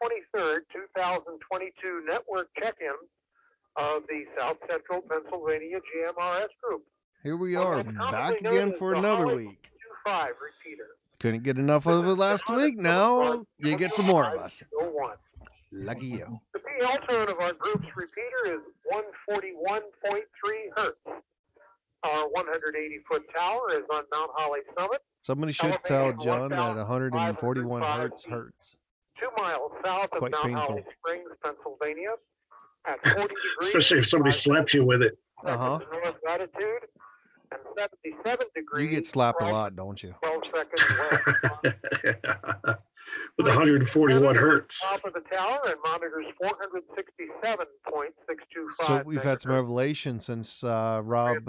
23rd, 2022 network check-in of the South Central Pennsylvania GMRS group. Here we are, back again for another week. 25 repeater. Couldn't get enough of it last week. Now you get some more of us. Lucky you. The PL tone of our group's repeater is 141.3 hertz. Our 180-foot tower is on Mount Holly Summit. Somebody should tell John that 141 hertz hurts. 2 miles south of Quite Mount painful. Holly Springs, Pennsylvania, at 40 degrees. Especially if somebody slaps you with it. Uh-huh. North latitude, and 77 degrees. You get slapped a lot, don't you? 12 seconds west. With 141 hertz. Top of the tower and monitors 467.625. So we've had some revelation since Rob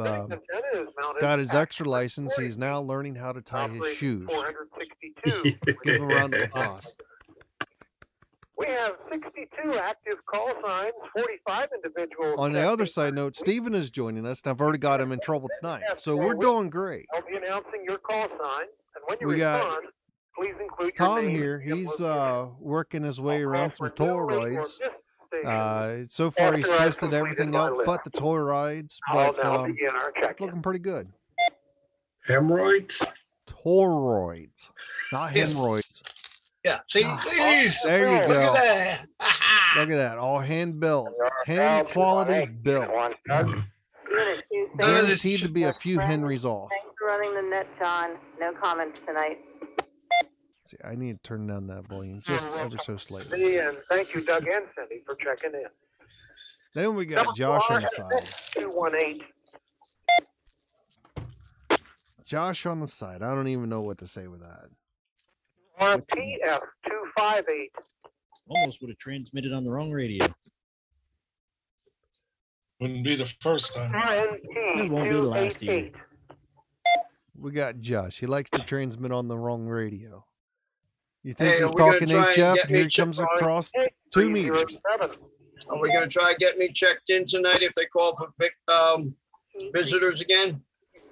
got his extra license. He's now learning how to tie his shoes. 462. Give him a round of applause. We have 62 active call signs, 45 individuals. On the other side note, Steven is joining us, and I've already got him in trouble tonight. So we're doing great. I'll be announcing your call sign, and when you We got respond, please include Tom your name here. and He's location. working his way I'll around call some for toll new or rides. missed stations. So far, he's After I've tested everything completed my out list. but the toll rides, I'll but now begin our it's check-in. looking pretty good. Hemorrhoids? Toroids, not hemorrhoids. Yeah, see, There you look go. at that. Look at that, all hand built, hand quality built, guaranteed to be a few Henrys off. Thanks for running the net, John. No comments tonight. See, I need to turn down that volume just ever so slightly. See, and thank you, Doug and Cindy, for checking in. Then we got Josh on the side. 218. Josh on the side. I don't even know what to say with that. RPF 258. Almost would have transmitted on the wrong radio. Wouldn't be the first time. It won't be the last year. 288. We got Josh. He likes to transmit on the wrong radio. You think Hey, he's are we gonna talking try and HF? get me Here he comes checked on? across 2 meters. 307. Are we going to try and get me checked in tonight if they call for visitors again?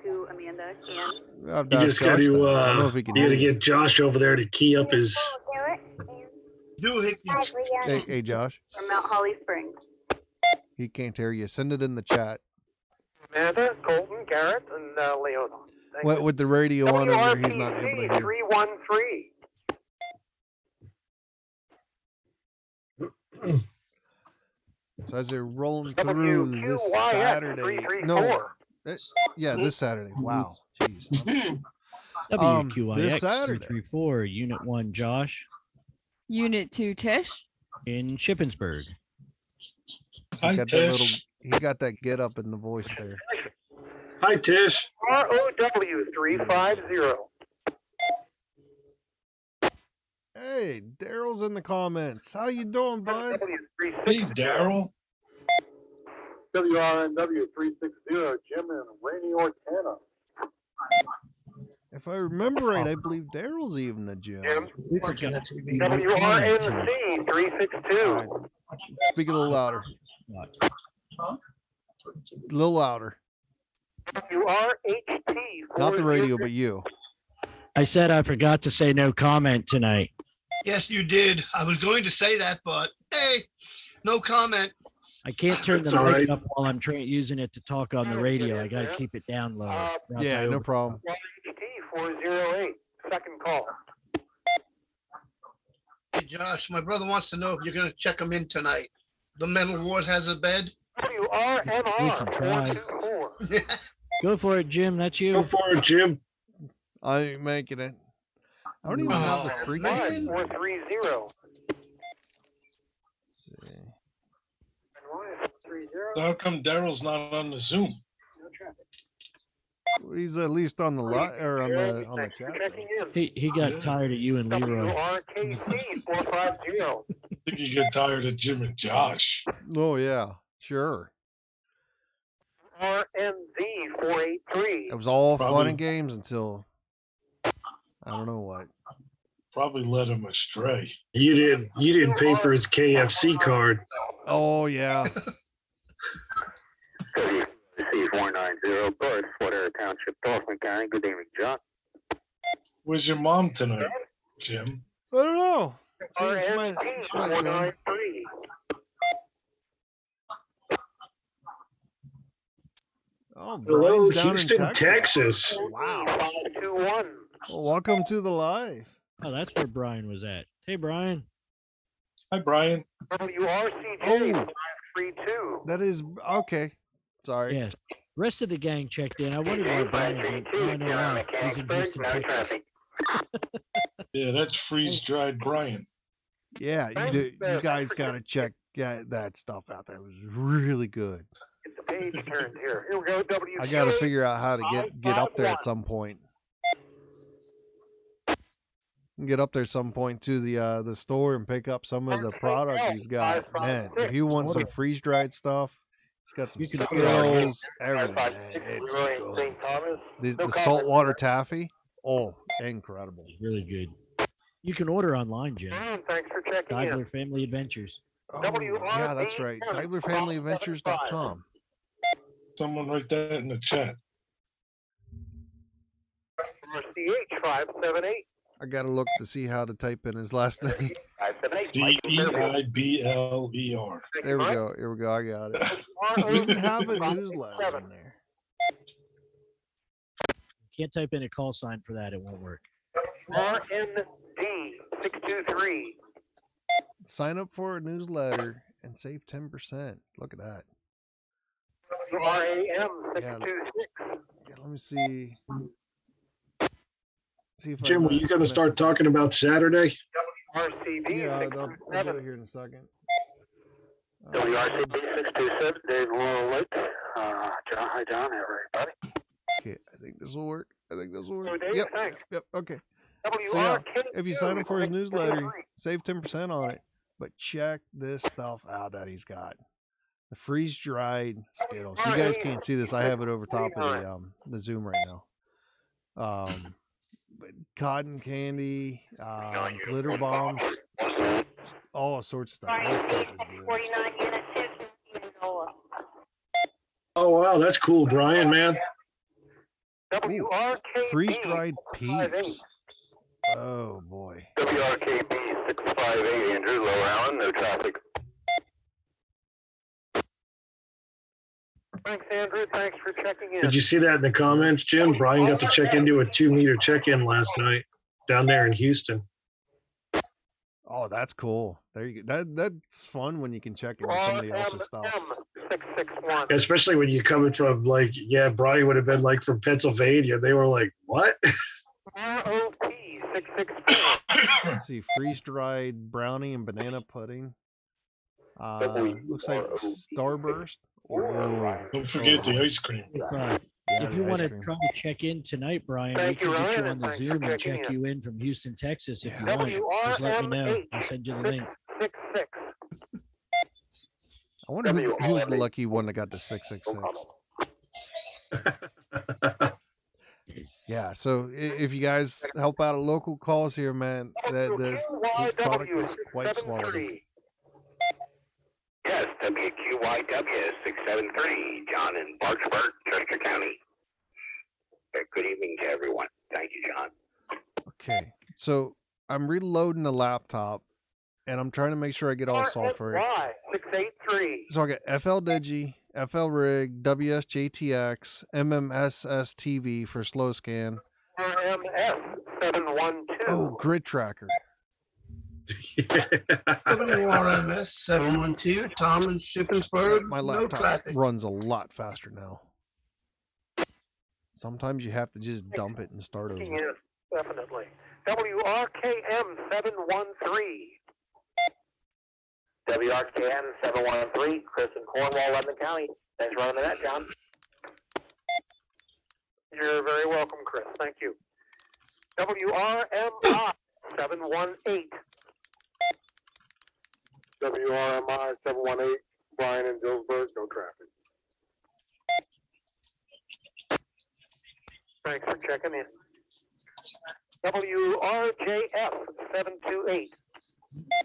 To Amanda and I've You asked just got Josh to, that. I don't know if he can you got to hear you. get Josh over there to key up his. Hey, Josh. from Mount Holly Springs. He can't hear you. Send it in the chat. Amanda, Colton, Garrett, and Leona. Thank What you. with the radio on over there, he's not able to WRPC hear. 313. So as they're rolling through this WQYX Saturday, 334. this Saturday. Wow, jeez. WQIX This Saturday. 334, Unit 1, Josh, Unit 2, Tish. in Shippensburg. Hi, He got that little. Tish. He got that get up in the voice there. Hi, Tish. ROW 350. Hey, Daryl's in the comments. How you doing, bud? Hey, Daryl. WRNW 360, Jim in Rainy Ortana. If I remember right, I believe Daryl's even the gym. Jim, We forgot to be WRNC 362. All right. Speak a little louder. A little louder. WRHT. Not the radio, but you. I said I forgot to say no comment tonight. Yes, you did. I was going to say that, but hey, no comment. I can't turn the That's all mic right. up while I'm using it to talk on the radio. I got to keep it down low. or else Yeah, I no over- problem. WRHT 408. Second call. Hey, Josh, my brother wants to know if you're going to check him in tonight. The mental ward has a bed. WRMR try. 424. Go for it, Jim. That's Go you. for it, Jim. I ain't making it. I don't even have the Oh, frequency. 430. See. So how come Daryl's not on the Zoom? He's at least on the or on the chat. He got tired of you and Leroy. WRKC 450. I think you get tired of Jim and Josh. Oh yeah, sure. RMZ 483. It was all fun Probably. and games until I don't know what. Probably led him astray. You didn't pay for his KFC card. Oh yeah. C490, Bird, Footer Township, Dorfman County. Good evening, John. Where's your mom tonight, Jim? I don't know. RST she might join. 493. Oh, Hello, Brian's down Houston, in Texas. Wow. 521. Well, welcome to the live. Oh, that's where Brian was at. Hey, Brian. Hi, Brian. WRCJ Oh. 532. That is okay. Sorry. Yes. Rest of the gang checked in. I wondered why Brian didn't. Now I know why. He's in Houston, Texas. Yeah, that's freeze-dried Brian. Yeah, you guys got to check that stuff out. That was really good. Get the page turned here. Here we go. I got to figure out how to get up there at some point. Get up there some point to the store and pick up some of the product he's got. Man, if you want some freeze dried stuff, he's got some skills, everything. Man, it's good. The saltwater taffy, oh, incredible. It's really good. You can order online, Jim. Thanks for checking Diebler in. Family Adventures. Oh, yeah, that's right. DieblerFamilyAdventures.com. Someone write that in the chat. RCH 578. I gotta look to see how to type in his last name. DEIBLER. There we go. Here we go. I got it. We didn't have a newsletter in there. Can't type in a call sign for that. It won't work. RND 623. Sign up for a newsletter and save 10%. Look at that. RAM 626. Yeah, let me see. See if Jim, were you going to start talking about Saturday? RCB Yeah, I'll do it here in a second. WRCB 627. Dave, a little late. John, hi, John. Everybody. Okay, I think this will work. Yep. Okay. WRK. So yeah, if you sign up for his newsletter, save 10% on it. But check this stuff out that he's got. The freeze-dried Skittles. You guys can't see this. I have it over top of the Zoom right now. But cotton candy, glitter bombs, all sorts of stuff. This stuff is good. Oh, wow, that's cool, Brian, man. WRKB Freeze-dried peeps. Oh, boy. WRKB 658, Andrew, Low Allen, no traffic. Thanks, Andrew. Thanks for checking in. Did you see that in the comments, Jim? Brian got to check into a 2-meter check-in last night down there in Houston. Oh, that's cool. There you go. That's fun when you can check into somebody else's stuff. 661. Especially when you're coming from, like, yeah, Brian would have been, like, from Pennsylvania. They were like, what? ROP 664. Let's see. Freeze-dried brownie and banana pudding. Looks like Starburst. Don't forget the ice cream. If you want to try to check in tonight, Brian, we can get you on the Zoom and check you in from Houston, Texas if you want. Just let me know. I'll send you the link. 66. I wonder who was the lucky one that got the 666. Yeah, so if you guys help out at local calls here, man, the product is quite quality. Yes, WQYW 673, John in Larchburg, Chester County. Good evening to everyone. Thank you, John. Okay, so I'm reloading the laptop, and I'm trying to make sure I get all software. 683. So I got FL Digi, FL Rig, WSJTX, MMSS TV for slow scan. RMS 712. Oh, Grid Tracker. WRMS 712, Tom in Shippensburg. My no laptop traffic. runs a lot faster now. Sometimes you have to just dump it and start over. Yes, definitely. WRKM 713. WRKM 713, Chris in Cornwall, Lebanon County. Thanks for running that, John. You're very welcome, Chris. Thank you. WRMI 718. WRMI 718, Brian in Dillsburg, no traffic. Thanks for checking in. WRJF 728.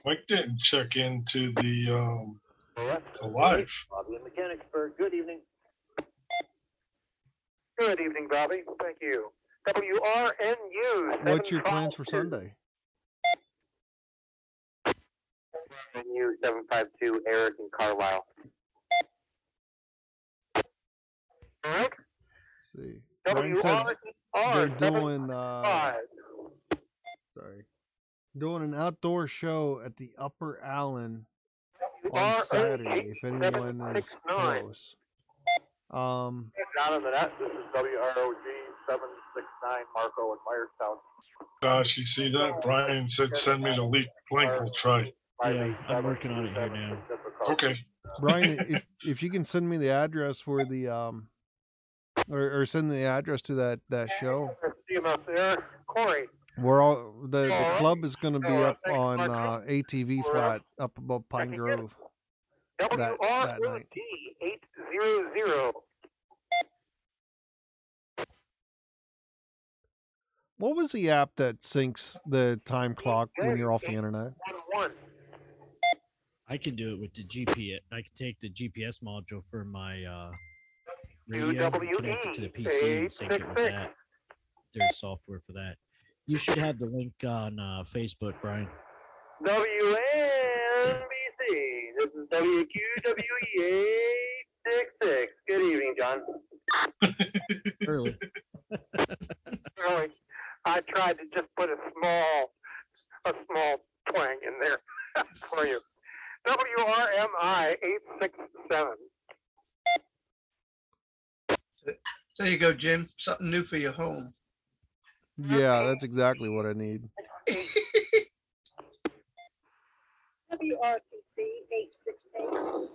Mike didn't check into the live. Bobby in Mechanicsburg, good evening. Good evening, Bobby. Thank you. WRNU. What's your plans for Sunday? Avenue 752, Eric and Carlisle. All right. See. Brian said they're doing doing an outdoor show at the Upper Allen on Saturday if anyone is close. Down in the net, this is WROG 769 Marco in Myerstown. Gosh, you see that? Brian said send me the link. We'll try. Yeah, I'm working on it here now. Okay. Brian, if you can send me the address for the or send the address to that show. CMS there, Corey. We're all the club is going to be up on ATV flat up above Pine Grove that night. 800. What was the app that syncs the time clock when you're off the internet? I can do it with the GPS. I can take the GPS module for my radio, connect it to the PC, and sync it with that. There's software for that. You should have the link on Facebook, Brian. WNBC. This is WQWE866. Good evening, John. Early. Early. I tried to just put a small twang in there for you. WRMI 867. There you go, Jim. Something new for your home. Yeah, that's exactly what I need. WRTC 868.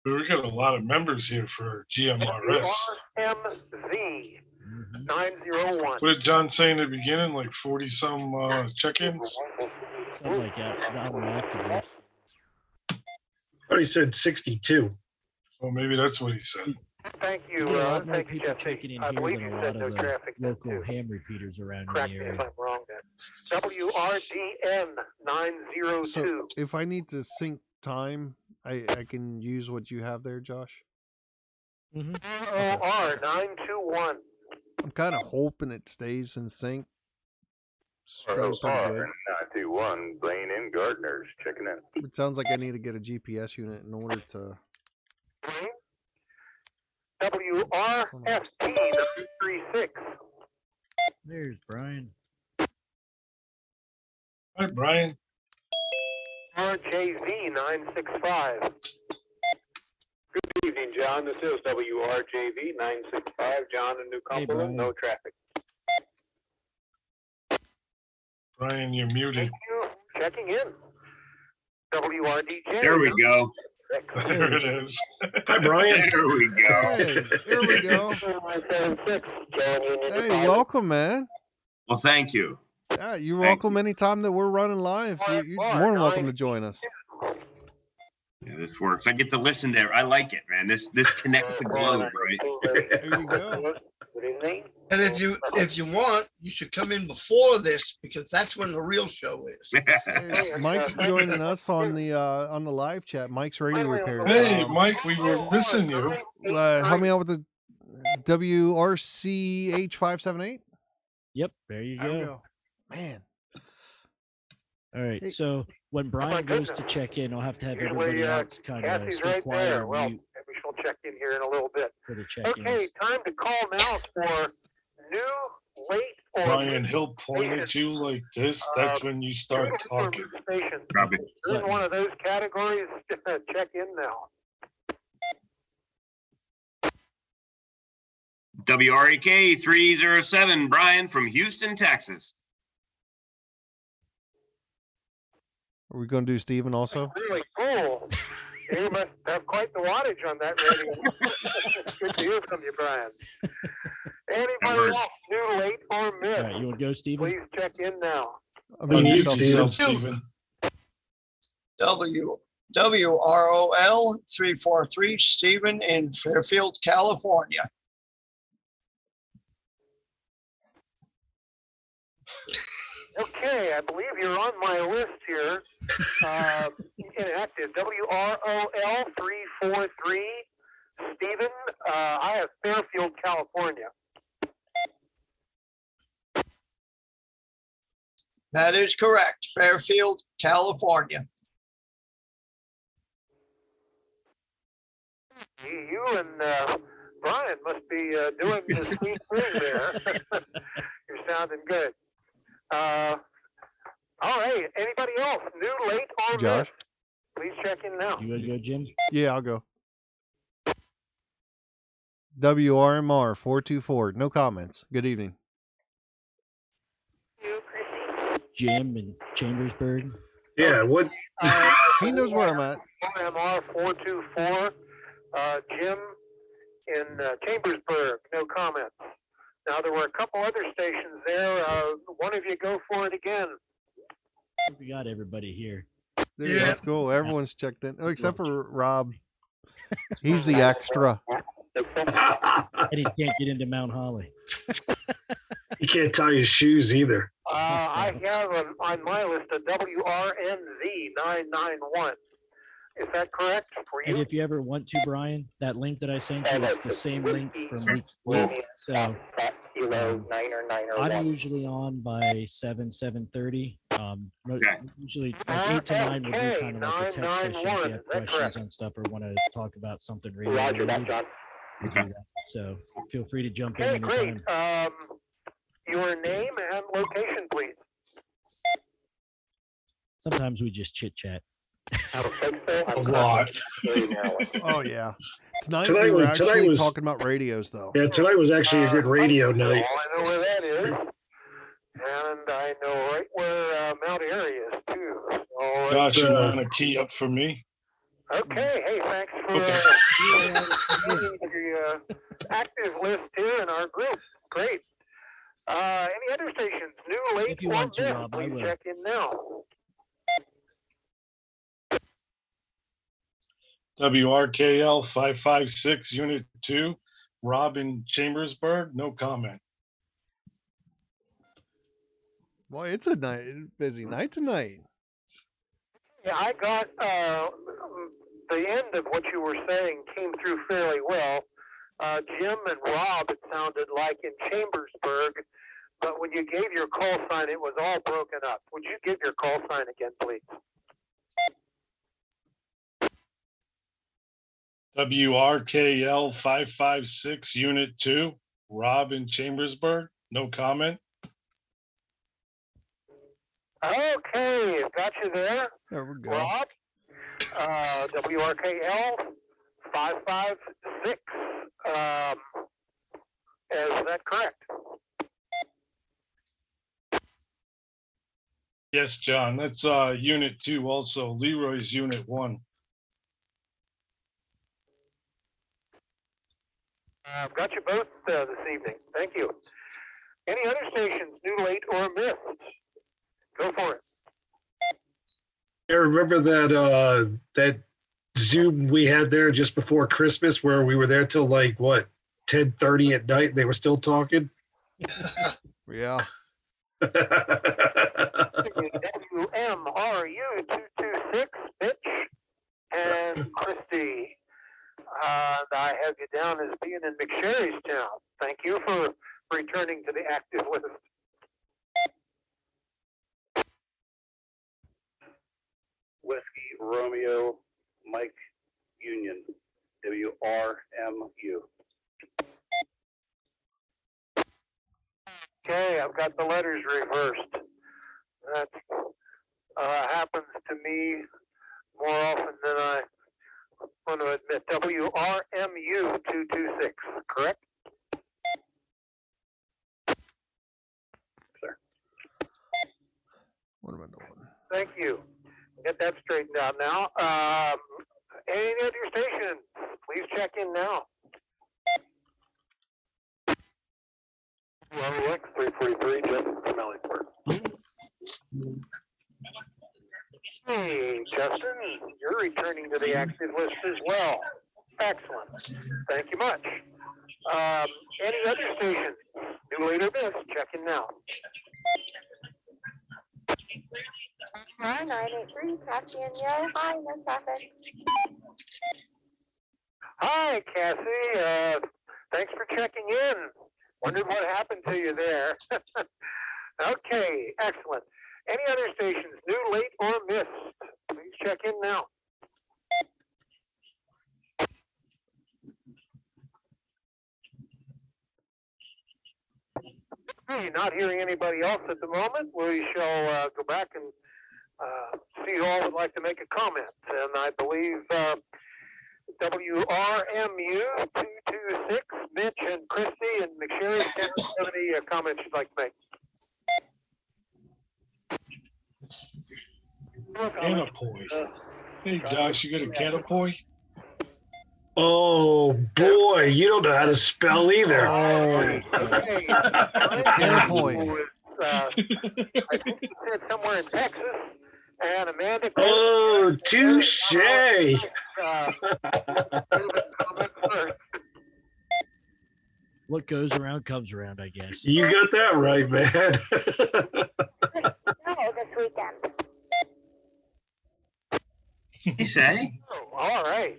We got a lot of members here for GMRS. MZ 901. What did John say in the beginning? Like 40-some check-ins? Something like that. That one active. I thought he said 62. Well, maybe that's what he said. Thank you. A lot more Thank you, people Jesse. checking in I here believe than you a said lot no of the traffic then, local too. ham repeaters around in Correct the me if area. I'm wrong then. WRGN 902. So if I need to sync time, I can use what you have there, Josh. Mm-hmm. ROR 921. I'm kind of hoping it stays in sync. Sounds pretty good. 921. Blaine and Gardner's checking in. It sounds like I need to get a GPS unit in order to. WRFT 936. There's Brian. Hi, Brian. RJV 965. Good evening, John. This is WRJV 965. John in New Cumberland. No traffic. Brian, you're muted. Thank you. Checking in. WRDJ. There we go. There it is. Hi, Brian. There we go. Hey, here we go. Hey, welcome, man. Well, thank you. Yeah, you're welcome anytime that we're running live. You're more than welcome to join us. Yeah, this works. I get to listen there. I like it, man. This connects the globe, right? There you go. Good evening. And if you want, you should come in before this because that's when the real show is. Hey, Mike's joining us on the live chat. Mike's radio repair. Hey, Mike, we were missing you. Help me out with the WRCH578. Yep, there you There we go. go. Man. All right, Hey. so when Brian goes to check in, I'll have to have everybody else kind of Kathy's stay right quiet there. or Well, mute maybe she'll check in here in a little bit. for the check-ins. Okay, time to call now for new, late, or Brian, he'll point at you like this. That's when you start talking. station. Copy. You're in one of those categories. Check in now. WREK 307, Brian from Houston, Texas. Are we going to do Steven also? Really cool. You must have quite the wattage on that radio. Good to hear from you, Brian. Anybody else, new, late, or All missed? right, you want to go, Steven? Please check in now. Unmute Unmute yourself, Steven. Steven. WROL 343, Stephen in Fairfield, California. Okay, I believe you're on my list here. Inactive. WROL 343. Stephen, I have Fairfield, California. That is correct. Fairfield, California. You and Brian must be doing the sweet thing there. You're sounding good. All right. Anybody else? New, late, or Josh? missed? Please check in now. You want to go, Jim? Yeah, I'll go. WRMR 424. No comments. Good evening. You, Chrissy. Jim in Chambersburg. Yeah, what? He knows where I'm at. WRMR 424. Jim in Chambersburg. No comments. Now, there were a couple other stations there. One of you go for it again. We got everybody here. Yeah, that's cool. Everyone's checked in. Oh, except for Rob. He's the extra. And he can't get into Mount Holly. He can't tie his shoes either. I have on my list a WRNZ 991. Is that correct for you? And if you ever want to, Brian, that link that I sent you, it's the same link from week 1. So I'm usually on by 7:30. Usually like 8 to 9 would be kind of like a text session if you have questions on stuff or want to talk about something really related. So feel free to jump in anytime. Great. Your name and location, please. Sometimes we just chit chat. A lot. Oh, yeah. Tonight we were actually talking about radios, though. Yeah, tonight was actually a good radio night. I know where that is. And I know right where Mount Airy is, too. So, Josh, you want a key up for me? okay. Hey, thanks for the active list here in our group. Great. Any other stations? New, late, If you or want to, missed? Rob, I Please will. check in now. WRKL 556 Unit 2, Robin Chambersburg, no comment. Boy, it's a busy night tonight. Yeah, I got the end of what you were saying came through fairly well. Jim and Rob, it sounded like in Chambersburg, but when you gave your call sign, it was all broken up. Would you give your call sign again, please? WRKL 556 Unit 2, Rob in Chambersburg, no comment. Okay, got you there. There we go. Rob, WRKL 556. Is that correct? Yes, John, that's Unit 2 also, Leroy's Unit 1. I've got you both this evening. Thank you. Any other stations, new, late, or missed? Go for it. I remember that Zoom we had there just before Christmas where we were there till like what 10:30 at night and they were still talking. Yeah. WMRU 226, Mitch and Christy. I have you down as being in McSherrystown. Thank you for returning to the active list. Whiskey Romeo Mike Union, WRMU. Okay, I've got the letters reversed. That happens to me more often than I want to admit. WRMU 226, correct? Sir. What am I doing? Thank you. Get that straightened out now. Any other stations, please check in now. WRX 343, Justin from Ellensburg. Hey, Justin, you're returning to the active list as well. Excellent. Thank you much. Any other stations? New, later, miss. Check in now. Hi, 983, Cassie and Yo. Hi, no traffic. Hi, Cassie. Thanks for checking in. Wondered what happened to you there. Okay, excellent. Any other stations, new, late, or missed? Please check in now. Okay, not hearing anybody else at the moment. We shall go back and see who all would like to make a comment. And I believe WRMU 226, Mitch and Christy and McSherry, have any comments you'd like to make? Canapoy. Hey, Josh, you got a canapoy? Oh boy, you don't know how to spell either. Canapoy. I think he said somewhere in Texas. And Amanda. Oh, touche. What goes around comes around, I guess. You got that right, man. No, this weekend. You say? Oh, all right.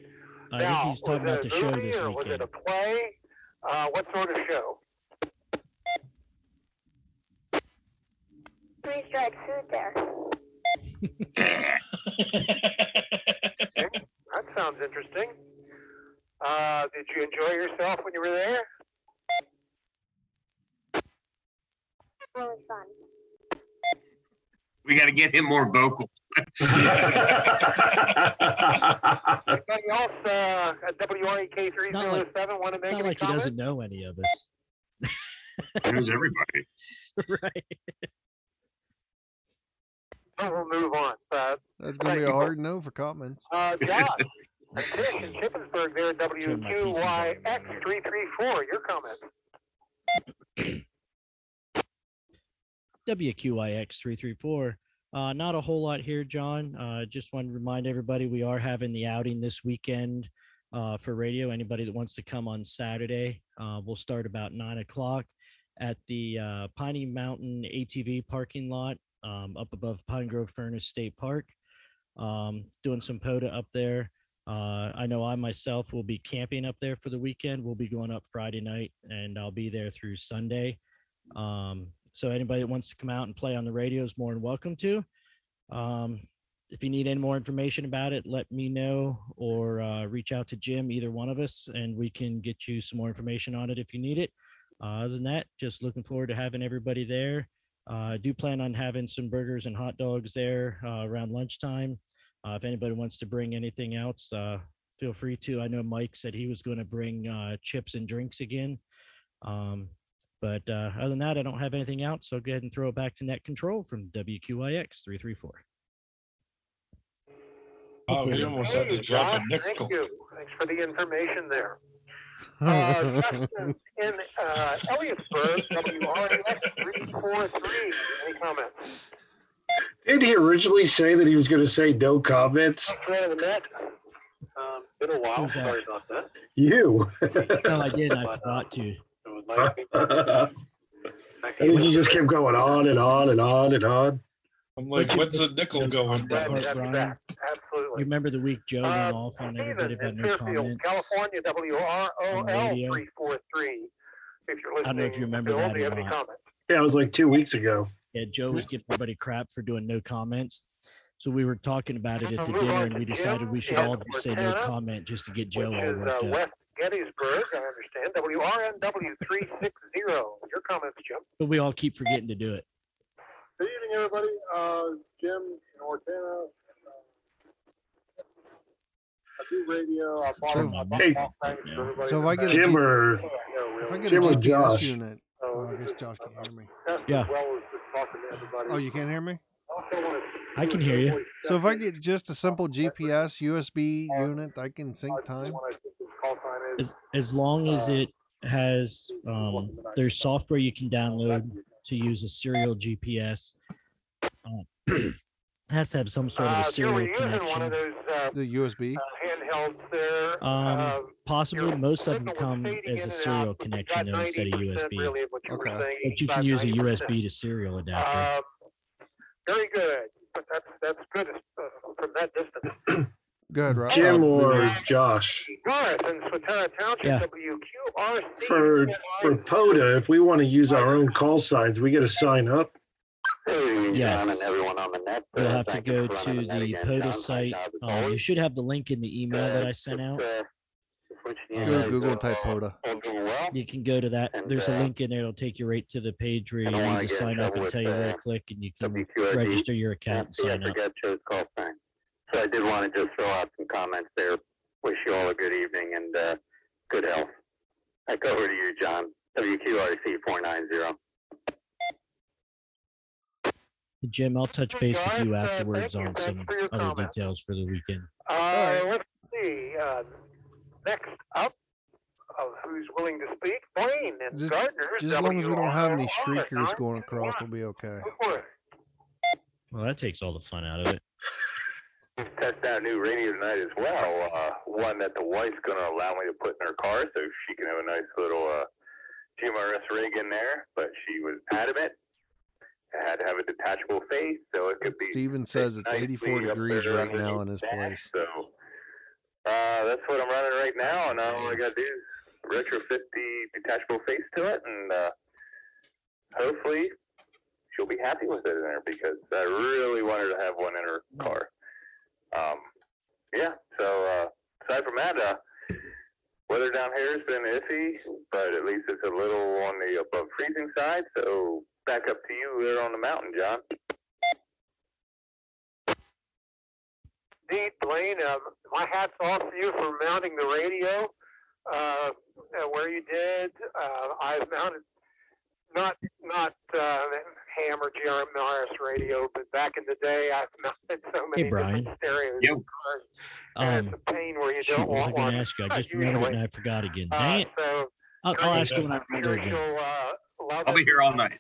I Now, think he's talking about the show movie this or was it weekend. a play? What sort of show? Three strikes food there. Okay, that sounds interesting. Did you enjoy yourself when you were there? Really fun. We got to get him more vocal. Anybody else at WREK 307 want to make It's not any like he comment? doesn't know any of us. He knows everybody. Right. So we'll move on. That's going to be a hard no for comments. Josh, and Tish in Shippensburg there, WQYX334. Your comments. WQIX334. Not a whole lot here, John. Just want to remind everybody we are having the outing this weekend for radio. Anybody that wants to come on Saturday, we'll start about 9 o'clock at the Piney Mountain ATV parking lot up above Pine Grove Furnace State Park. Doing some POTA up there. I know I myself will be camping up there for the weekend. We'll be going up Friday night, and I'll be there through Sunday. So anybody that wants to come out and play on the radio is more than welcome to. If you need any more information about it, let me know or reach out to Jim, either one of us, and we can get you some more information on it if you need it. Other than that, just looking forward to having everybody there. I do plan on having some burgers and hot dogs there around lunchtime. If anybody wants to bring anything else, feel free to. I know Mike said he was going to bring chips and drinks again. But other than that, I don't have anything else. So go ahead and throw it back to net control from WQIX 334. Oh, we almost had to drop a Josh, nickel. thank you. Thanks for the information there. Justin in Elliotsburg, WREX343. Any comments? Did he originally say that he was going to say no comments? Been a while. Who's that? Sorry about that. You. No, I did. I forgot to. And then you just kept going on and on and on and on. I'm like, when's the nickel going Glad down? to have you back. You Absolutely. remember the week Joe went off on everybody Stephen about in no Fairfield, comments? California, WROL radio. 343. If you're listening, I don't know if you remember Bill, that do you or have any not. comments? Yeah, it was like 2 weeks ago. Yeah, Joe was giving everybody crap for doing no comments. So we were talking about it at the Move dinner, on and to we decided we should Jim all in just say no Montana, comment just to get Joe Which all is worked up. West Gettysburg, I understand. WRNW 360. Your comments, Jim. But we all keep forgetting to do it. Good evening, everybody. Jim in Ortana. I do radio. I follow. Hey, So if I get Jim a, or if I get Jim a or GPS Josh? unit, oh, I guess Josh can hear me. Yeah. Oh, you can't hear me? I can hear you. So if I get just a simple GPS USB unit, I can sync time. As long as it has, there's software you can download to use a serial GPS. Has to have some sort of a If you were serial using one of connection. those The USB. handhelds there, Possibly, your most of them signal was come fading in as a and serial out, but you connection got though, instead of 90% USB. really of what you were Okay. saying, But you can 85, use a 90%. USB to serial adapter. Very good, but that's good from that distance. Good, right? Jim or Josh? Garth in Swatara Township, Yeah. WQRC. For POTA, if we want to use our own call signs, we got to sign up. Hey, Yes. John and everyone on the net. You'll have to thank you go for to running net the again, POTUS John. site. As You always. should have the link in the email that I sent out. Switch to Go you to guys, Google and type POTA. all doing well. You can go to that. And, There's a link in there. It'll take you right to the page where you I don't need wanna to get in sign up trouble and tell you with, where to click, and you can WQRD. register your account and See, I sign up. forgot Joe's call sign. So I did want to just throw out some comments there. Wish you all a good evening and good health. Back over to you, John. WQRC 490. Jim, I'll touch base with you Guys, afterwards thank you. on Thanks some for your other comments. details for the weekend. Let's see. Next up, who's willing to speak? Blaine and Just Gardner. as long as we don't have any WROR, streakers going across, we'll be okay. Go for it. Well, that takes all the fun out of it. Test out a new radio tonight as well. One that the wife's going to allow me to put in her car so she can have a nice little GMRS rig in there. But she was adamant. It had to have a detachable face so it could be. Steven says it's nicely 84 up degrees there right now underneath in his the dash. place. So that's what I'm running right now. And all I got to do is retrofit the detachable face to it. And hopefully she'll be happy with it in there because I really want her to have one in her car. Yeah, so aside from that, weather down here has been iffy, but at least it's a little on the above freezing side. So back up to you there on the mountain, John. Indeed, Blaine, my hat's off to you for mounting the radio where you did. I've mounted not ham or GMRS radio, but back in the day, I've mounted so many Brian. different stereos Yep. in cars. And it's a pain where you Shoot, don't what was I want going one. to ask you? I just remembered it and I forgot again. Dang it. So I'll ask you when I remember sure again. she'll love I'll be it. here all night.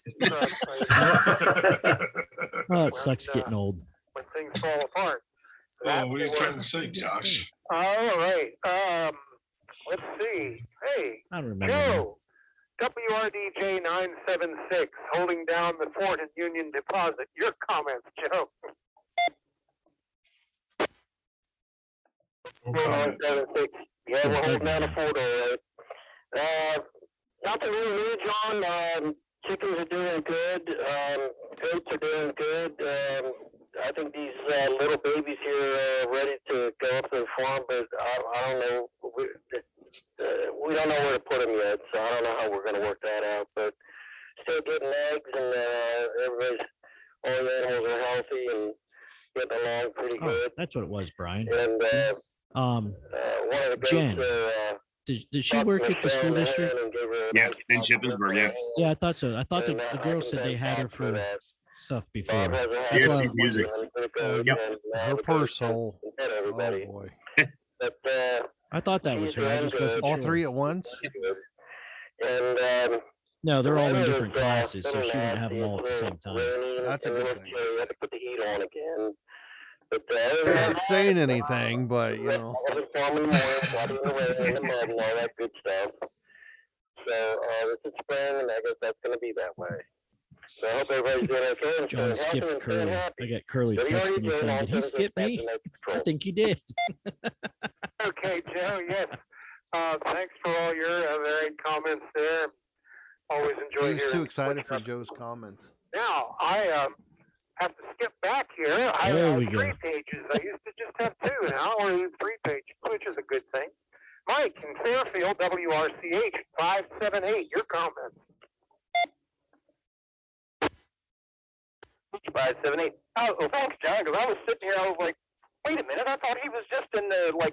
Oh, it sucks getting old. When things fall apart. Oh, what are you trying to say, Josh? All right. Let's see. Hey, I don't remember. now. Joe, WRDJ 976, holding down the Fort and Union Deposit. Your comments, Joe. No comment. 976. Yeah, we're holding down the fort, all right. Nothing really new, John. Chickens are doing good. Goats are doing good. I think these little babies here are ready to go up to the farm, but I don't know. We don't know where to put them yet, so I don't know how we're going to work that out. But still getting eggs, and all the animals are healthy and getting along pretty Oh, good. that's what it was, Brian. And Um, one of the goats, Jen, Did she work at the school district? Yeah, in Shippensburg, yeah. Yeah, I thought so. I thought the girl said they had her for stuff before. Yeah, she's music. Yep. Her purse hole. Oh boy. I thought that was her. I just wasn't All sure. three at once? And No, they're all in different classes, so she wouldn't have them all at the same time. That's a good thing. You have to put the heat on again. But Not saying anything, but you know. I wasn't farming more, watering the rain and the mud and all that good stuff. So it's in spring, and I guess that's going to be that way. So I hope everybody's doing okay. And John staying healthy skipped and staying Curly. happy. I got Curly WRDJ texting me saying, "Did he skip me?" I think he did. Okay, Joe, yes. Thanks for all your varied comments there. Always enjoy He was hearing. too excited for Joe's comments. Now, I have to skip back here. I There have we 3 go. pages. I used to just have 2, and now we're 3 pages, which is a good thing. Mike in Fairfield, WRCH 578, your comments. 578. Oh, well, thanks, John, because I was sitting here, I was like, wait a minute, I thought he was just in the,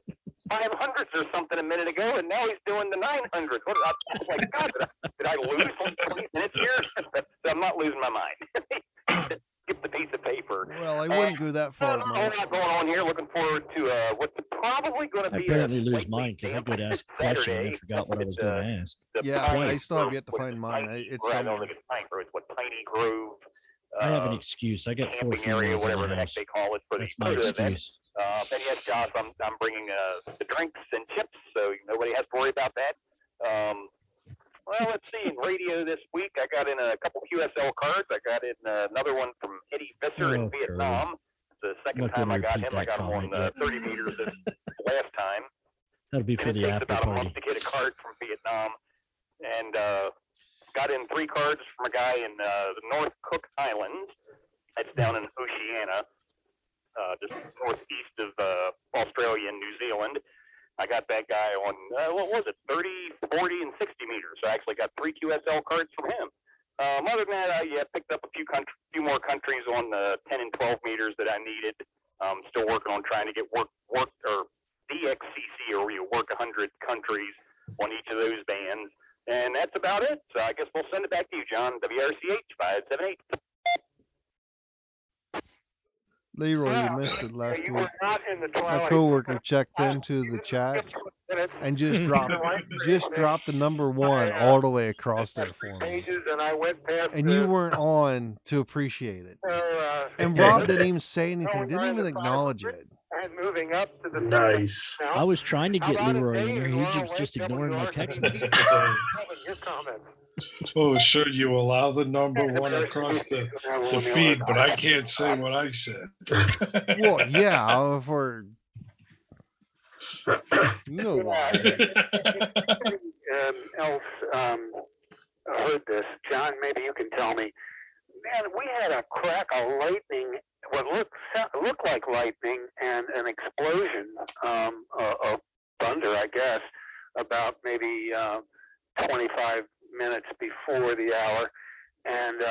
500s or something a minute ago, and now he's doing the 900s. What, I was like, God, did I lose 20 minutes here? I'm not losing my mind. Get the piece of paper. Well, I wouldn't go that far, A Mike. lot going on here. Looking forward to what's probably going to I be apparently a lose slightly mine because I damp go to ask a question and I Saturday. forgot what I was going to ask. The Yeah, Pine I still have Grove- yet to find mine. It's Right, I somewhere. don't think it's Pine Grove. It's what, Piney Grove. I have an excuse. I got 4 camping area, females in whatever the the heck house. they call it for That's the my photo event. excuse. And yes, Josh, I'm bringing the drinks and chips, so nobody has to worry about that. Well, let's see. In radio this week, I got in a couple QSL cards. I got in another one from Eddie Visser in Oh, Vietnam. The second Not time gonna I got repeat him, I that got him on comment, 30 meters this last time. That'll be for And the it takes after about a party. month to get a card from Vietnam. And got in 3 cards from a guy in the North Cook Islands. That's down in Oceania, just northeast of Australia and New Zealand. I got that guy on, what was it, 30, 40, and 60 meters. So I actually got 3 QSL cards from him. Other than that, yeah, picked up a few more countries on the 10 and 12 meters that I needed. Still working on trying to get work or DXCC, or where you work 100 countries on each of those bands. And that's about it. So I guess we'll send it back to you, John. WRCH 578. Leroy, you missed it last you week. were not in the My twilight. coworker checked into the chat and just dropped the number 1 all the way across there for me. Pages, and I went past And you weren't on to appreciate it. So, And Rob didn't even say anything, didn't even acknowledge it. and moving up to the Nice. I was trying to get How about a Leroy in day here. in He Laurel was just Lake, ignoring my WRC? text message. Your comments. Oh, should you allow the number 1 across the feed? But I can't say what I said. Well, yeah, for you know why. Else heard this. John, maybe you can tell me. Man, we had a crack of lightning, what looked like lightning, and an explosion of thunder, I guess, about maybe 25 minutes before the hour. And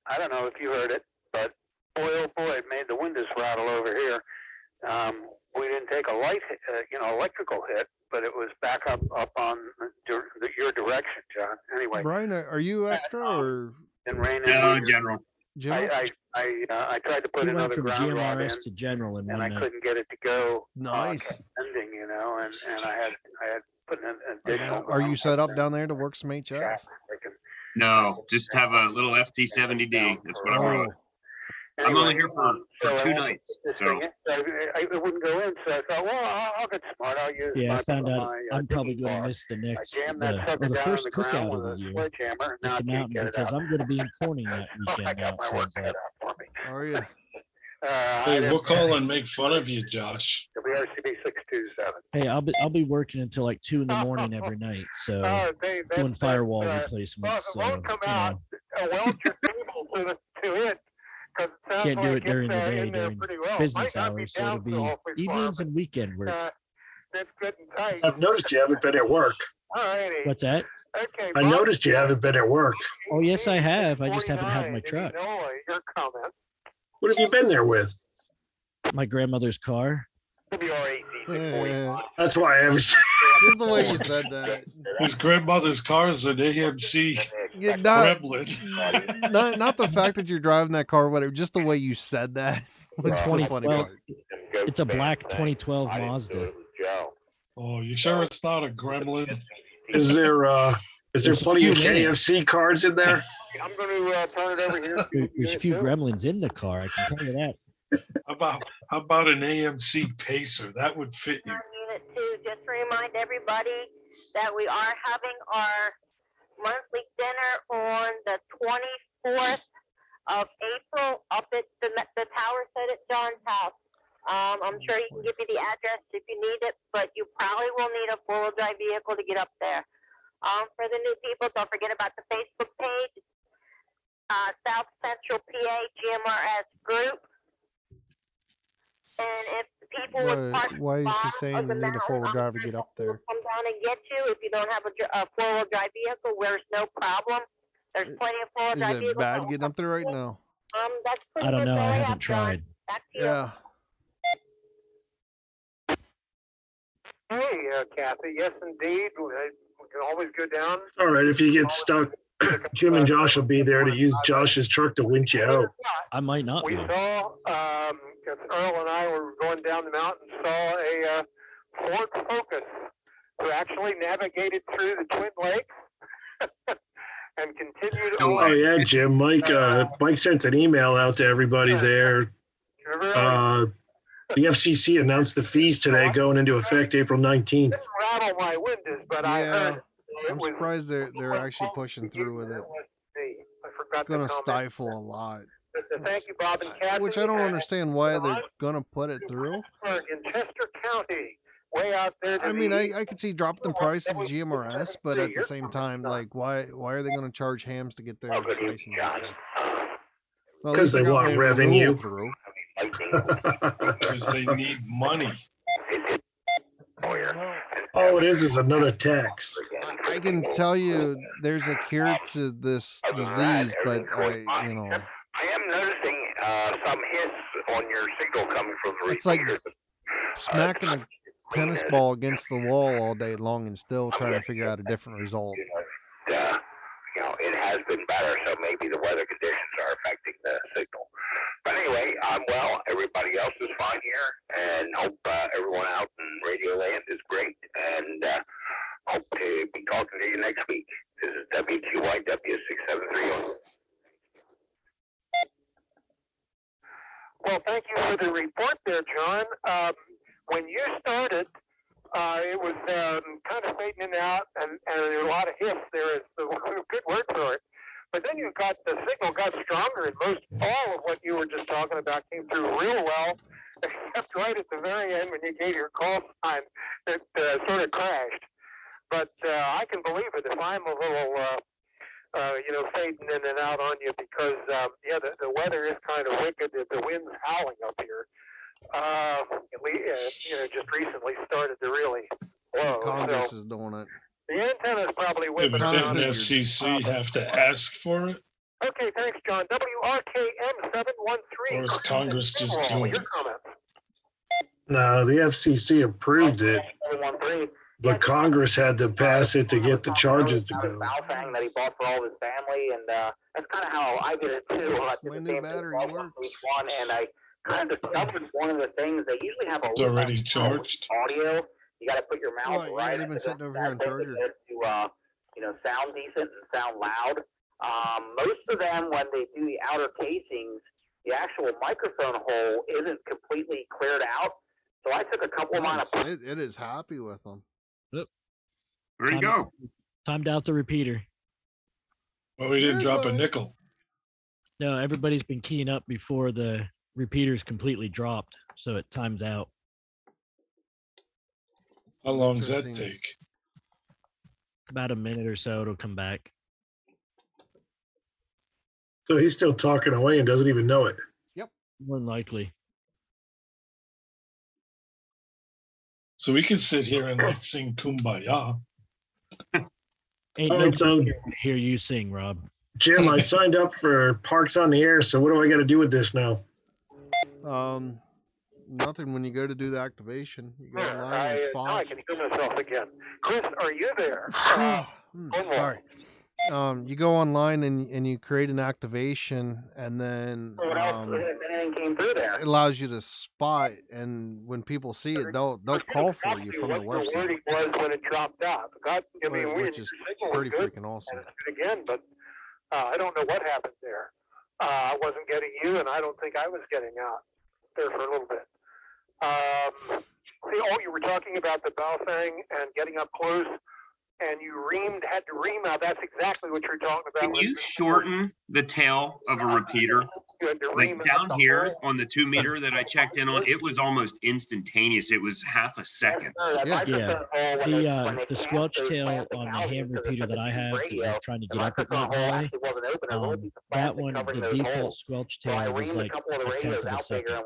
I don't know if you heard it, but boy, oh boy, it made the windows rattle over here. We didn't take a electrical hit, but it was back up on your direction, John. Anyway. Brian, are you extra or? No, general. I tried to put He went another from ground rod in, GMRS to general in and 1 I minute. couldn't get it to go. Nice. Ending, and I had put an additional. Are you set up down there to work some HF? No, just have a little FT-70D. That's what I brought. I'm only here for 2 nights, so. It wouldn't go in, so I thought, well, I'll get smart. I'll use Yeah, my, I found out my, I'm probably digging going to bar. miss the next, I jammed that sucker the down first in the ground cookout with of a the year sledgehammer. Now at the I can't mountain get it because out. I'm going to be in Corning that I weekend now. got It my work sounds cut like. out for me. Are you? Hey, we'll call and make fun of you, Josh. WRCB 627. Hey, I'll be working until like 2 in the morning every night. So doing firewall replacements. So, won't come out. Weld your cable to it. Can't do it during the day in there during pretty well. business Might not hours. So down it'll be so awfully far, evenings and weekend work. That's good and tight. I've noticed you haven't been at work. Alrighty. What's that? Okay. I noticed you haven't been at work. Oh, yes, I have. I just haven't had my truck. Your comment. What have you been there with? My grandmother's car. That's why I was. Just the way you said that. His grandmother's car is an AMC Yeah, Gremlin. not the fact that you're driving that car, whatever. Just the way you said that. Was the funny part. It's a black 2012 Mazda. Oh, you sure it's not a Gremlin? Is there There's plenty of a few in it. KFC cards in there? I'm going to turn it over here. There's a few gremlins in the car. I can tell you that. How about an AMC Pacer? That would fit you. Unit 2, just to remind everybody that we are having our monthly dinner on the 24th of April up at the tower set at John's house. I'm sure he can give you the address if you need it, but you probably will need a four-wheel drive vehicle to get up there. For the new people, don't forget about the Facebook page, South Central PA GMRS group. And if the people would park Why is he bottom saying of the you need a mountain, four-wheel I'm drive to sure get up someone there? will come down and get you. If you don't have a four-wheel drive vehicle, there's no problem. There's plenty of four-wheel Is drive it vehicles. bad that will getting up there right come now? That's pretty I don't much know. all I I haven't have, John. tried. Back to you. Yeah. Hey, Kathy. Yes, indeed. We can always go down. All right, if you get stuck, Jim and Josh will be there to use Josh's truck to winch you out. I might not We be. saw, because Earl and I were going down the mountain, saw a Ford Focus who actually navigated through the Twin Lakes and continued Oh on. yeah, Jim. Mike sent an email out to everybody there. The FCC announced the fees today going into effect April 19th. Rattle my windows, but I heard I'm surprised they're actually pushing through with it. I forgot It's gonna to comment. stifle a lot. Thank you, Bob and Kathy. Which I don't understand why they're gonna put it through. In Chester County, way out there. I mean, I could see dropping the price of GMRS, but at the same time, like, why are they gonna charge hams to get their licenses? Well, at Because least I they got want my revenue. renewal through. Because they need money. Well, All it is another tax. I can tell you there's a cure to this disease, but you know, I am noticing some hiss on your signal coming from the it's like repeater. smacking a tennis ball against the wall all day long and still trying to figure out a different result. You know, it has been better, so maybe the weather conditions are affecting the signal. But anyway, I'm well. Everybody else is fine here, and hope everyone out in Radio Land is great. And hope to be talking to you next week. This is WTYW673. Well, thank you for the report there, John. When you started, it was kind of fading in and out, and a lot of hiss. There is a good word for it. But then the signal got stronger, and most all of what you were just talking about came through real well, except right at the very end when you gave your call sign, it sort of crashed. But I can believe it if I'm a little, fading in and out on you because, the weather is kind of wicked. The wind's howling up here. Just recently started to really blow. Congress is doing it. The antenna's probably Yeah, whipping but around. didn't FCC have to ask for it? Okay, thanks, John. WRKM 713. Or is Congress just doing Your it? comments. No, the FCC approved it, 713. but Congress had to pass it to get the charges to go. Balfang that he bought for all of his family, and that's kind of how I did it too. I did My the new same thing battery for works. each one, and I kind of discovered one of the things they usually have a It's already charged. audio. You got to put your mouth What, right yeah, they've been up sitting to over here on that thing charger. to sound decent and sound loud. Most of them, when they do the outer casings, the actual microphone hole isn't completely cleared out. So I took a couple of mine. Nice. It is happy with them. There you go. Timed out the repeater. Well, we didn't drop a nickel. No, everybody's been keying up before the repeater's completely dropped, so it times out. How long does that Interesting. take? About a minute or so, it'll come back. So he's still talking away and doesn't even know it. More than likely. So we can sit here and like sing Kumbaya. Ain't All nobody right, so here to hear you sing, Rob. Jim, I signed up for Parks on the Air, so what do I got to do with this now? Nothing. When you go to do the activation, you go online and Now I spot. can hear myself again. Chris, are you there? Sorry. You go online and you create an activation, and then What else? If anything came through there. it allows you to spot. And when people see it, they'll call for you from the What the website, wording was when it dropped out. which is pretty freaking awesome. Again, but I don't know what happened there. I wasn't getting you, and I don't think I was getting out there for a little bit. You were talking about the Balfang and getting up close, and you had to ream out. That's exactly what you're talking about. Can you shorten the tail of a repeater? Like down here on the 2 meter that I checked in on, it was almost instantaneous. It was half a second. Yeah. The squelch tail on the ham repeater that I have that I'm trying to get up at Mount Holly, that one, the default squelch tail was like a tenth of a second.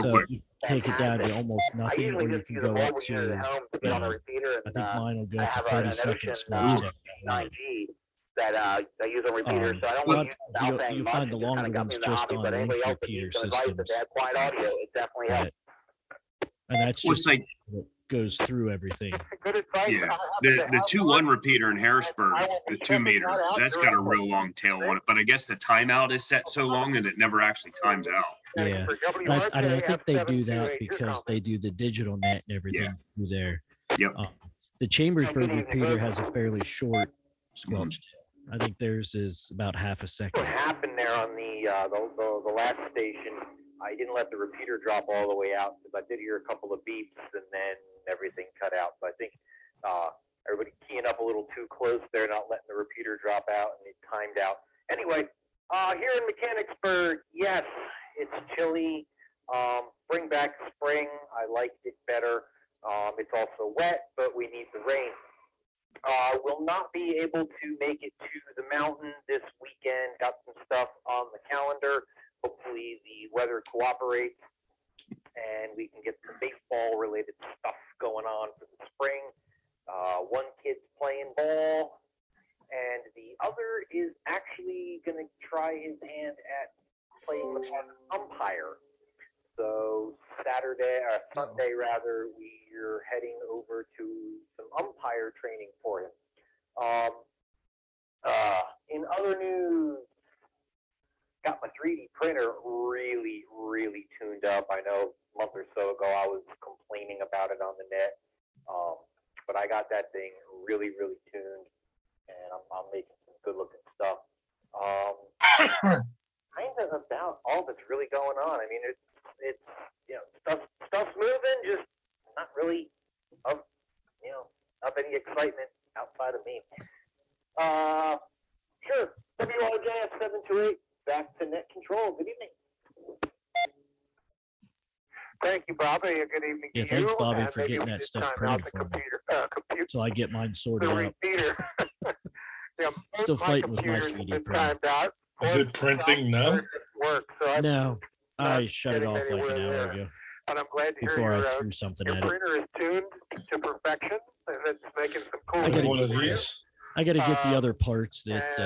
So you take it down to almost nothing, or you can go up to, I think mine will go up to 30 seconds squelch tail. That I use a repeater, so I don't want to use you'll find the longer ones just on link repeater systems. Quiet audio, it definitely helps. And that's just like what goes through everything. Yeah, the 2-1 repeater in Harrisburg, the 2 meter, that's got a real long tail on it. But I guess the timeout is set so long that it never actually times out. Yeah, I think they do that because they do the digital net and everything through there. Yep. The Chambersburg repeater has a fairly short squelch tail. I think theirs is about half a second. What happened there on the last station? I didn't let the repeater drop all the way out because I did hear a couple of beeps and then everything cut out. So I think everybody keying up a little too close there, not letting the repeater drop out, and it timed out. Anyway, here in Mechanicsburg, yes, it's chilly. Bring back spring. I liked it better. It's also wet, but we need the rain. Will not be able to make it to the mountain this weekend. Got some stuff on the calendar. Hopefully the weather cooperates and we can get some baseball related stuff going on for the spring. One kid's playing ball and the other is actually going to try his hand at playing the part of umpire. So Sunday rather, we're heading over to some umpire training for him. In other news, got my 3D printer really, really tuned up. I know a month or so ago I was complaining about it on the net, but I got that thing really, really tuned, and I'm making some good-looking stuff. Kind of about all that's really going on. I mean, it's stuff's moving, just not really of any excitement outside of me. Sure. WRJF 728 back to net control. Good evening. Thank you, Bobby. A good evening Yeah, to thanks, you. Bobby, And for maybe getting we that should stuff time printed out the for me. computer, So I get mine sorted the out. repeater. Yeah, Still my fighting with my computer's 3D been printer. timed out. Is it printing now? Work, so No, I not shut it getting off like an anywhere hour there. ago But I'm glad to before hear I threw something your at it. printer is tuned to perfection, and it's making some cool I gotta things One of for you. these. I got to get the other parts that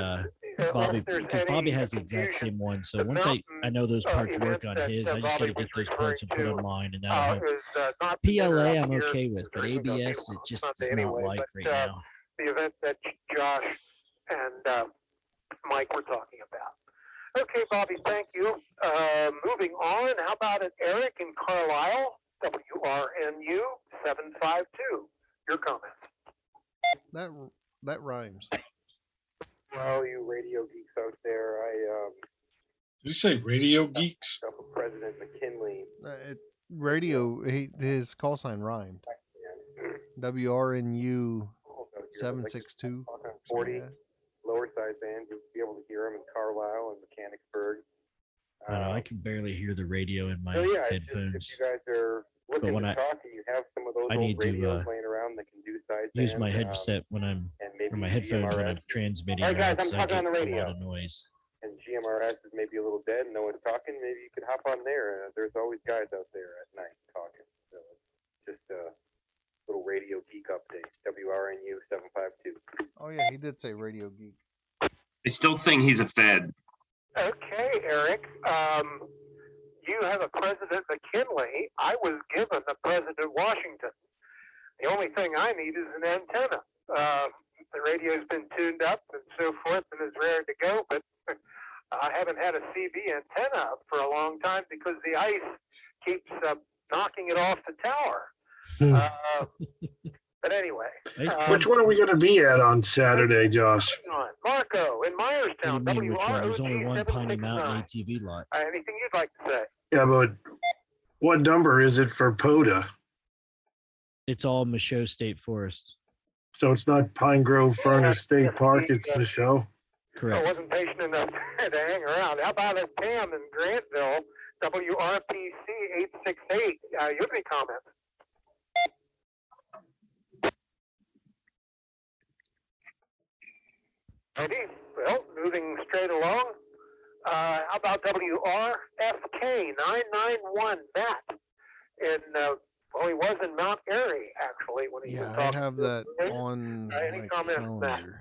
Bobby, unless there's because Bobby any has the exact confusion, same one. So the once I know those parts event work on that, his, I just got Bobby to get was those parts and put referring on to, mine, and that'll help. is not the dinner PLA up I'm here. okay with, but There isn't gonna be ABS it one just Sunday does anyway, not like but, right now. the event that Josh and Mike were talking about. Okay, Bobby, thank you. Moving on, how about it, Eric in Carlisle, WRNU 752. Your comments. That rhymes. Well, you radio geeks out there, Did you say radio geeks? President McKinley. His call sign rhymed. WRNU 762. 40 lower side band, you'll be able to hear them in Carlisle and Mechanicsburg. I know I can barely hear the radio in my So yeah, headphones. if you guys are looking when to I- talk and you have some of those I old need to, radios laying around that can do side Use band, my headset when I'm, and maybe or my headphones when I'm GMRS. transmitting. All right, guys, because I'm I talking on get the a radio. lot of noise. and GMRS is maybe a little dead and no one's talking, maybe you could hop on there. There's always guys out there at night talking. So just a little radio geek update. WRNU 752. Oh yeah, he did say Radio Geek. I still think he's a Fed. Okay, Eric. You have a President McKinley. I was given a President Washington. The only thing I need is an antenna. The radio's been tuned up and so forth and is ready to go, but I haven't had a CB antenna up for a long time because the ice keeps knocking it off the tower. But anyway. Which one are we going to be at on Saturday, Josh? Marco in Myerstown. What do you mean, which one? There's only one Piney 769. Mountain ATV lot. Anything you'd like to say? Yeah, but what number is it for POTA? It's all Michaud State Forest. So it's not Pine Grove Furnace State Park, it's Michaud? Correct. I wasn't patient enough to hang around. How about a Tam in Grantville, WRPC 868? You have any comments? Ready? Well, moving straight along. How about WRFK 991, Matt? Well, he was in Mount Airy, actually, when he was Yeah, I talking. have that on Any my comments, Matt? calendar.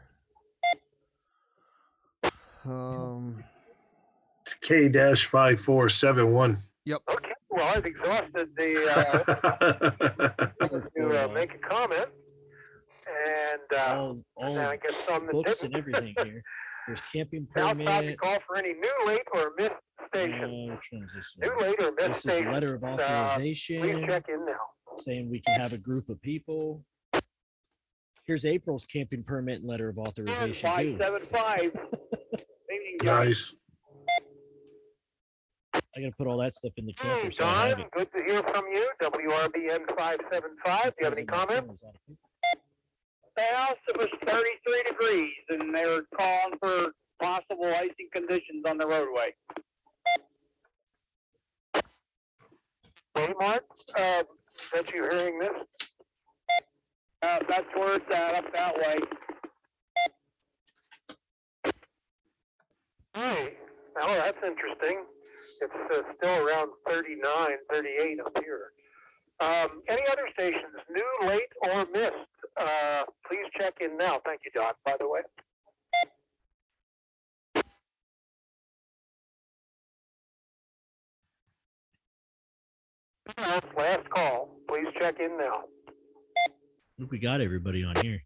K-5471. Yep. Okay, well, I've exhausted the to make a comment, and all I guess on the books tip. and everything here. There's camping Outside to permit. call for any new, late, or missed station. Which one is this New, one? late, or missed This is a station. letter of authorization. Please check in now. Saying we can have a group of people. Here's April's camping permit and letter of authorization too. 575. Nice. I gotta put all that stuff in the camper. So I have Don, it. good to hear from you. WRBN 575. Do you have any comments? The house, it was 33 degrees, and they were calling for possible icing conditions on the roadway. Hey, Mark, that you hearing this? That's where it's at, up that way. Hey, oh, that's interesting. It's still around 39, 38 up here. Any other stations, new, late, or missed? Please check in now. Thank you, Doc, by the way. Last call. Please check in now. I think we got everybody on here.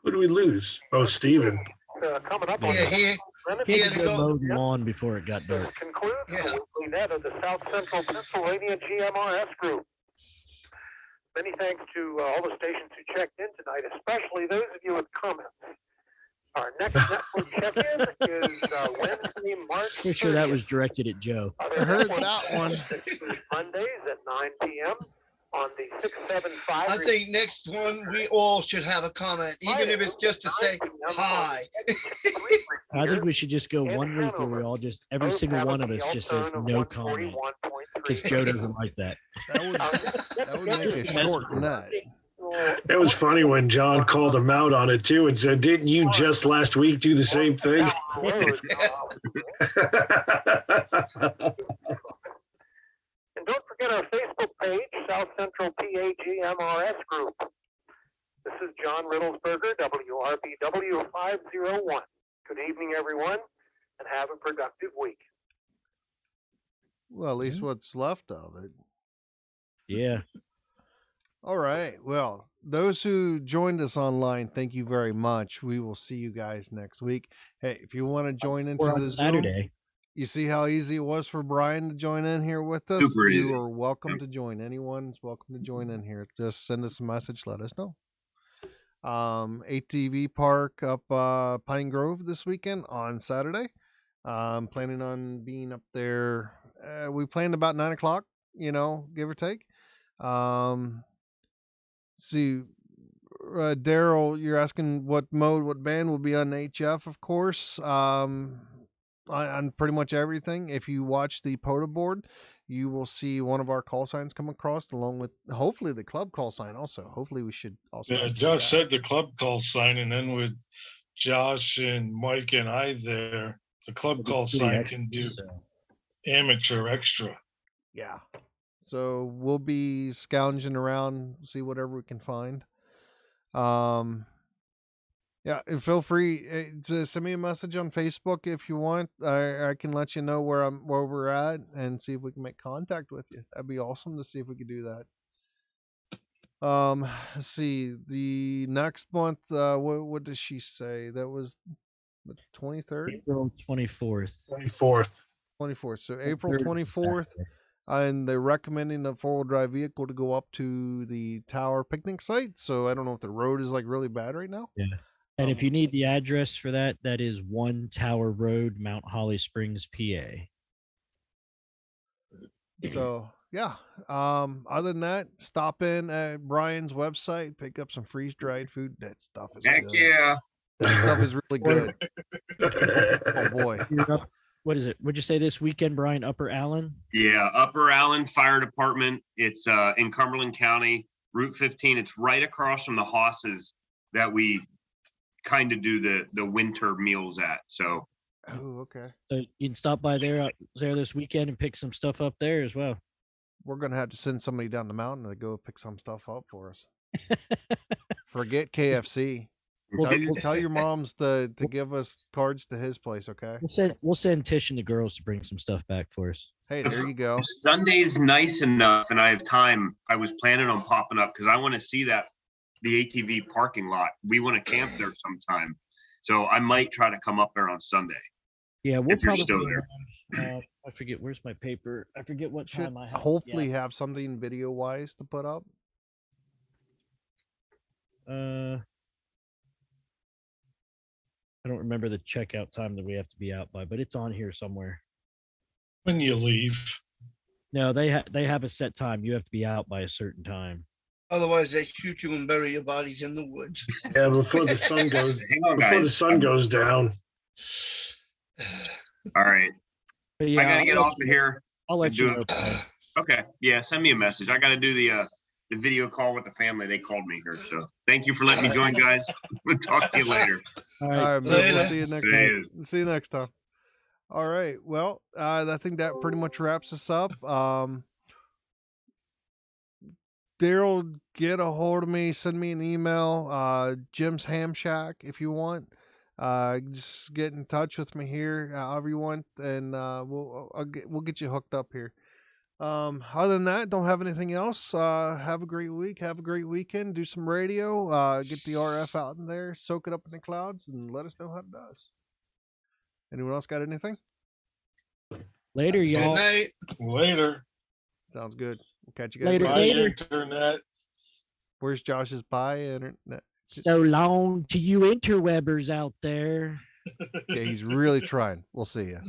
Who do we lose? Oh, Steven. Coming up Yeah, on he had to go mow the lawn before it got dark. Concludes the weekly net of the South Central Pennsylvania GMRS group. Many thanks to all the stations who checked in tonight, especially those of you with comments. Our next network check-in is Wednesday, March 30th. Pretty sure that was directed at Joe. I heard that one. Mondays at 9 p.m. on the 675. I think next one we all should have a comment, even if it's just to say hi. I think we should just go 1 week where we all just, every single one of us just says no comment. Because Joe doesn't like that. That would make a short nut. It was funny when John called him out on it too and said, "Didn't you just last week do the same thing?" And don't forget our Facebook page, South Central PA GMRS Group. This is John Riddlesberger, WRBW 501. Good evening, everyone, and have a productive week. Well, at least what's left of it. Yeah. All right. Well, those who joined us online, thank you very much. We will see you guys next week. Hey, if you want to join into on this Saturday. you see how easy it was for Brian to join in here with us? Super easy. You are welcome to join. Anyone's welcome to join in here. Just send us a message. Let us know. ATV Park up Pine Grove this weekend on Saturday. I'm planning on being up there. We planned about 9 o'clock, give or take. See, Daryl, you're asking what band will be on HF, of course. On pretty much everything. If you watch the POTA board, you will see one of our call signs come across, along with hopefully the club call sign also. Hopefully we should also. Yeah, Josh said the club call sign, and then with Josh and Mike and I there, the club call sign can do amateur extra. Yeah. So we'll be scounging around, see whatever we can find. Yeah, and feel free to send me a message on Facebook if you want. I can let you know where we're at and see if we can make contact with you. That'd be awesome to see if we could do that. Let's see. The next month, what does she say? That was the 23rd? April 24th. 24th. So April 24th. And they're recommending the four-wheel drive vehicle to go up to the Tower picnic site. So I don't know if the road is like really bad right now. Yeah. And if you need the address for that, that is 1 Tower Road, Mount Holly Springs, PA. So yeah. Other than that, stop in at Brian's website, pick up some freeze-dried food. That stuff is Heck good. yeah. That stuff is really good. Oh boy. What is it? What'd you say this weekend, Brian? Upper Allen? Yeah, Upper Allen Fire Department. It's in Cumberland County, Route 15. It's right across from the hosses that we kind of do the winter meals at. So. Oh, okay. So you can stop by there this weekend and pick some stuff up there as well. We're gonna have to send somebody down the mountain to go pick some stuff up for us. Forget KFC. Tell your moms to give us cards to his place, okay? We'll send Tish and the girls to bring some stuff back for us. Hey, there you go. Sunday's nice enough, and I have time. I was planning on popping up because I want to see the ATV parking lot. We want to camp there sometime, so I might try to come up there on Sunday. Yeah, we'll probably still there. I forget where's my paper. I forget what time I have. Hopefully have something video wise to put up. I don't remember the checkout time that we have to be out by, but it's on here somewhere. When you leave. No, they have a set time. You have to be out by a certain time. Otherwise, they shoot you and bury your bodies in the woods. Yeah, before the sun goes. The sun goes down. All right. But yeah, I gotta get off of here. I'll let you know. Okay. Yeah. Send me a message. I got to do the video call with the family. They called me here. So thank you for letting me join, guys. We'll talk to you later. All right, man. We'll see you next time. See you next time. All right. Well, I think that pretty much wraps us up. Daryl, get a hold of me. Send me an email. Jim's Ham Shack if you want. Just get in touch with me here, however you want, and we'll get you hooked up here. Other than that, don't have anything else. Have a great week. Have a great weekend. Do some radio. Get the RF out in there. Soak it up in the clouds, and let us know how it does. Anyone else got anything? Later, y'all. Good night. Later. Sounds good. We'll catch you guys Later. Bye, Later. internet. Where's Josh's bye internet? So long to you interwebbers out there. Yeah, he's really trying. We'll see you.